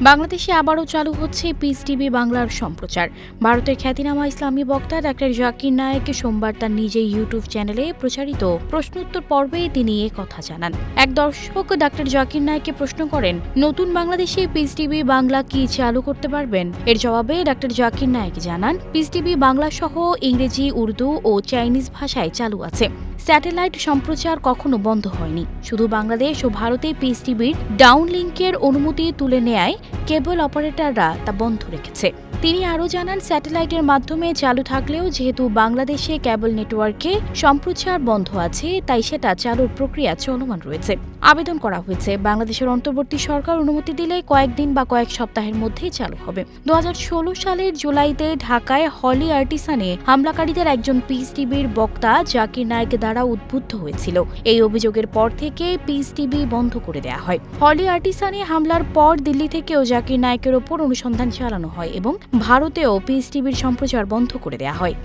বাংলাদেশে আবারও চালু হচ্ছে পিস টিভি বাংলার সম্প্রচার। ভারতের খ্যাতিনামা ইসলামী বক্তা ডাক্তার জাকির নায়েক সোমবার তার নিজের ইউটিউব চ্যানেলে প্রচারিত প্রশ্নোত্তর পর্বে তিনি এ কথা জানান। এক দর্শক ডাক্তার জাকির নায়েককে প্রশ্ন করেন, নতুন বাংলাদেশে পিস টিভি বাংলা কি চালু করতে পারবেন? এর জবাবে ডাক্তার জাকির নায়েক জানান, পিস টিভি বাংলা সহ ইংরেজি, উর্দু ও চাইনিজ ভাষায় চালু আছে। স্যাটেলাইট সম্প্রচার কখনো বন্ধ হয়নি। শুধু বাংলাদেশ ও ভারতে পিস টিভির ডাউনলিংকের অনুমতি তুলে নেয় কেবল অপারেটররা তা বন্ধ রেখেছে। তিনি আরও জানান, স্যাটেলাইটের মাধ্যমে চালু থাকলেও যেহেতু বাংলাদেশে কেবল নেটওয়ার্কে সম্প্রচার বন্ধ আছে, তাই সেটা চালুর প্রক্রিয়া চলমান রয়েছে। আবেদন করা হয়েছে। বাংলাদেশের অন্তর্বর্তী সরকার অনুমতি দিলে কয়েকদিন বা কয়েক সপ্তাহের মধ্যেই চালু হবে। 2016 সালের জুলাইতে ঢাকায় হলি আর্টিসানে হামলাকারীদের একজন পিস টিভির বক্তা জাকির নায়েক দ্বারা উদ্বুদ্ধ হয়েছিল। এই অভিযোগের পর থেকে পিস টিভি বন্ধ করে দেওয়া হয়। হলি আর্টিসানে হামলার পর দিল্লি থেকেও জাকির নায়েকের ওপর অনুসন্ধান চালানো হয় এবং ভারতেও পিস টিভির সম্প্রচার বন্ধ করে দেওয়া হয়।